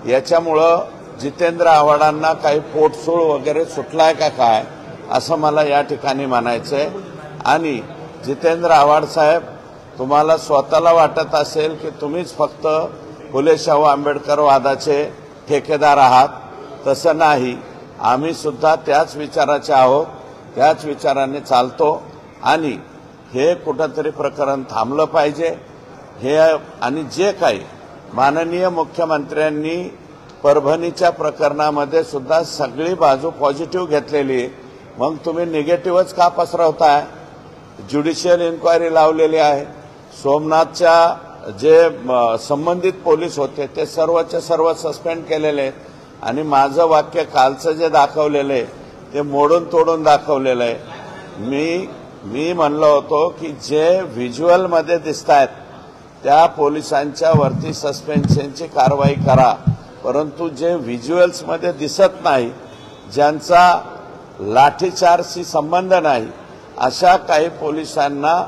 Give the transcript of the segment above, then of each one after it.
याच्यामुळं जितेंद्र आव्हाडांना काही पोटसूळ वगैरे सुटलाय का काय असं मला या ठिकाणी म्हणायचंय। आणि जितेंद्र आव्हाड साहेब, तुम्हाला स्वतःला वाटत असेल की तुम्हीच फक्त फुले शाहू आंबेडकर वादाचे ठेकेदार आहात, तसं नाही। आम्ही सुद्धा त्याच विचाराचे आहोत, त्याच विचाराने चालतो आणि हे कुठंतरी प्रकरण थांबलं पाहिजे। हे आणि जे काही माननीय मुख्यमंत्र्यांनी परभणीच्या प्रकरणामध्ये सुद्धा सगळी बाजू पॉझिटिव्ह घेतलेली, मग तुम्ही निगेटिव्हच का पसरवताय? ज्युडिशियल इन्क्वायरी लावलेली आहे। सोमनाथच्या जे संबंधित पोलीस होते ते सर्वचे सर्व सस्पेंड केलेले आहेत आणि माझं वाक्य कालचं जे दाखवलेलं आहे ते मोडून तोडून दाखवलेलं आहे। मी म्हणलो होतो की जे व्हिज्युअलमध्ये दिसतायत त्या पोलिसांच्या वरती सस्पेन्शनची कारवाई करा, परंतु जे व्हिज्युअल्समध्ये दिसत नाही, ज्यांचा लाठीचार्जशी संबंध नाही, अशा काही पोलिसांना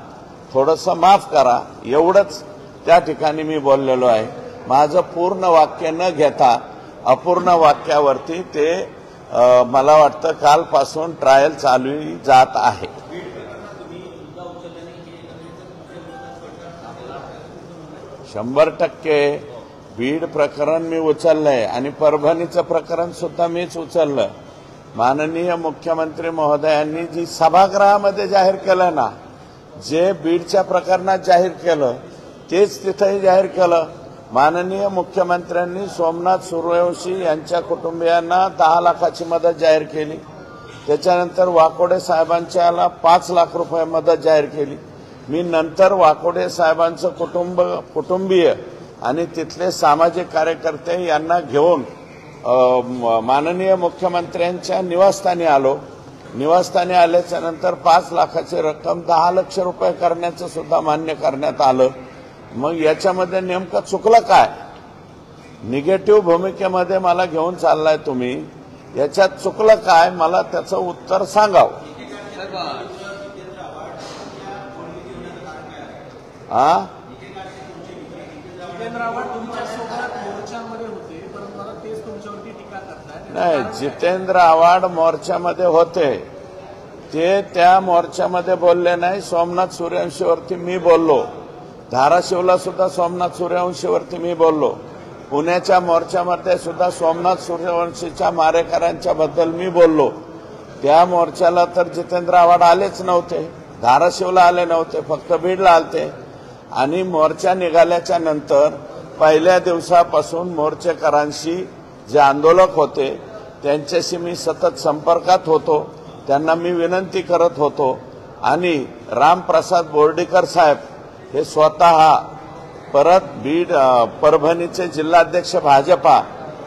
थोडंसं माफ करा, एवढंच त्या ठिकाणी मी बोललेलो आहे। माझं पूर्ण वाक्य न घेता अपूर्ण वाक्यावरती ते मला वाटतं कालपासून ट्रायल चालू जात आहे। 100% बीड प्रकरण मी उचललंय आणि परभणीचं प्रकरण सुद्धा मीच उचललं। माननीय मुख्यमंत्री महोदयांनी जी सभागृहामध्ये जाहीर केलं ना, जे बीडच्या प्रकरणात जाहीर केलं तेच तिथेही जाहीर केलं। माननीय मुख्यमंत्र्यांनी सोमनाथ सूर्यवंशी यांच्या कुटुंबियांना 10 लाखाची मदत जाहीर केली, त्याच्यानंतर वाकोडे साहेबांच्याला 5 लाख रुपये मदत जाहीर केली। मी नंतर वाकोडे साहेबांचं कुटुंबीय आणि तिथले सामाजिक कार्यकर्ते यांना घेऊन माननीय मुख्यमंत्र्यांच्या निवासस्थानी आलो। निवासस्थानी आल्याच्या नंतर 5 लाखाची रक्कम 10 लाख रुपये करण्याचं सुद्धा मान्य करण्यात आलं। मग याच्यामध्ये नेमकं चुकलं काय? निगेटिव्ह भूमिकेमध्ये मला घेऊन चाललाय तुम्ही, याच्यात चुकलं काय? मला त्याचं उत्तर सांगावं। नाही, जितेंद्र आव्हाड मोर्चामध्ये होते, ते त्या मोर्चामध्ये बोलले नाही। सोमनाथ सूर्यवंशीवरती मी बोललो, धाराशिवला सुद्धा सोमनाथ सूर्यवंशीवरती मी बोललो, पुण्याच्या मोर्चामध्ये सुद्धा सोमनाथ सूर्यवंशीच्या मारेकऱ्यांच्या बद्दल मी बोललो। त्या मोर्चाला तर जितेंद्र आव्हाड आलेच नव्हते, धाराशिवला आले नव्हते, फक्त बीडला आलते। आणि मोर्चा निघाल्याच्या नंतर पहिल्या दिवसापासून मोर्चेकरांशी जे आंदोलक होते त्यांच्याशी मी सतत संपर्कात होतो, त्यांना मी विनंती करत होतो। आणि रामप्रसाद बोर्डीकर साहेब हे स्वतः परत बीड परभणीचे जिल्हाध्यक्ष भाजपा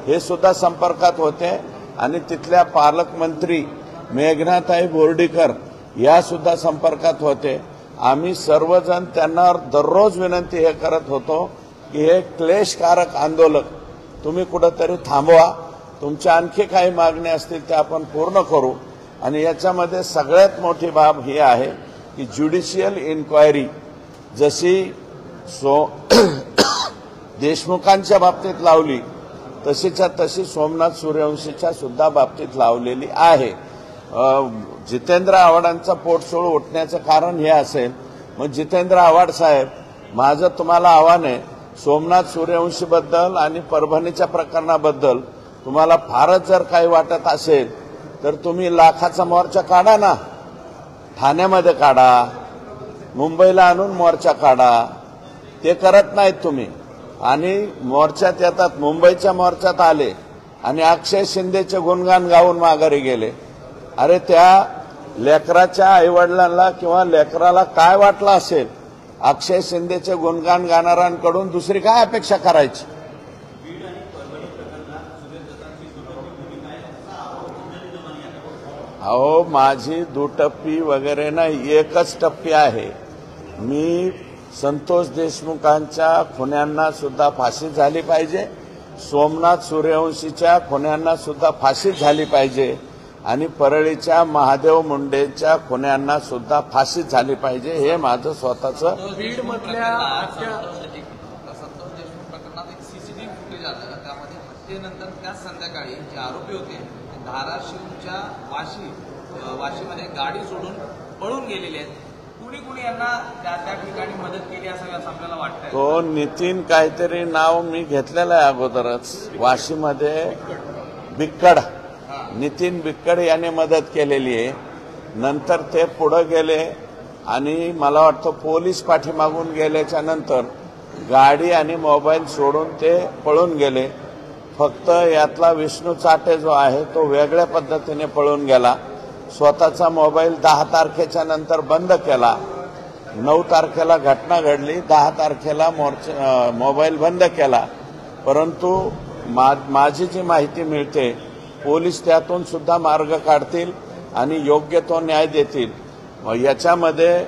हे सुद्धा संपर्कात होते आणि तिथल्या पालकमंत्री मेघनाताई बोर्डीकर या सुद्धा संपर्कात होते। आम्ही सर्वजण त्यांना दररोज विनंती हे करत होतो की हे क्लेशकारक आंदोलन तुम्ही कुठेतरी थांबवा, तुमच्या आणखी काही मागण्या असतील त्या आपण पूर्ण करू। आणि याच्यामध्ये सगळ्यात मोठी बाब ही आहे की ज्युडिशियल इन्क्वायरी जशी देशमुखांच्या बाबतीत लावली तशीच्या तशी सोमनाथ सूर्यवंशीच्या सुद्धा बाबतीत लावलेली आहे। जितेंद्र आव्हाडांचा पोटसूळ उठण्याचं कारण हे असेल, मग जितेंद्र आव्हाड साहेब, माझं तुम्हाला आव्हान आहे, सोमनाथ सूर्यवंशीबद्दल आणि परभणीच्या प्रकरणाबद्दल तुम्हाला फारच जर काही वाटत असेल तर तुम्ही लाखाचा मोर्चा काढा ना, ठाण्यामध्ये काढा, मुंबईला आणून मोर्चा काढा। ते करत नाहीत तुम्ही आणि मोर्चात येतात, मुंबईच्या मोर्चात आले आणि अक्षय शिंदेचे गुणगान गाऊन माघारी गेले। अरे त्या लेकराच्या आईवडिलांना किंवा लेकराला काय वाटलं असेल? अक्षय शिंदेचे गुणगान गाणाऱ्यांकडून दुसरी काय अपेक्षा करायची? अहो, माझी दुटप्पी वगैरे नाही, एकच टप्पी आहे। मी संतोष देशमुखांच्या खुन्यांना सुद्धा फाशी झाली पाहिजे, सोमनाथ सूर्यवंशीच्या खुन्यांना सुद्धा फाशी झाली पाहिजे आणि परळीच्या महादेव मुंडेच्या खुन्यांना सुद्धा फाशी झाली पाहिजे, हे माझं स्वतःचं। बीड मधल्या संतोष देशमुख प्रकरणात एक सीसीटीव्ही फुटेज आलं, त्यामध्ये ते नंतर त्याच संध्याकाळी जे आरोपी होते ते धाराशिवच्या वाशीमध्ये गाडी सोडून पळून गेलेले आहेत. कुणी यांना त्या ठिकाणी मदत केली असं आपल्याला वाटतंय. तो नितीन काहीतरी नाव मी घेतलेलं आहे अगोदरच. वाशीमध्ये बिक्कड, नितीन बिक्कड याने मदत केलेली आहे. नंतर ते पुढे गेले आणि मला वाटतं पोलीस पाठीमागून गेल्याच्या नंतर गाडी आणि मोबाईल सोडून ते पळून गेले. फक्त यातला विष्णू चाटे जो आहे तो वेगळ्या पद्धतीने पळून गेला. स्वतःचा मोबाईल 10 तारखेच्या नंतर बंद केला. 9 तारखेला घटना घडली, 10 तारखेला मोबाईल बंद केला. परंतु माझी जी माहिती मिळते पोलीस त्यातून सुद्धा मार्ग काढतील आणि योग्य तो न्याय देतील. याच्यामध्ये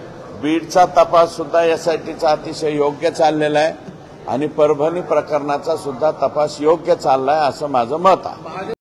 बीडचा तपास सुद्धा एसआयटीचा अतिशय योग्य चाललेला आहे आणि परभणी प्रकरणाचा सुद्धा तपास योग्य चाललाय असं माझं मत आहे.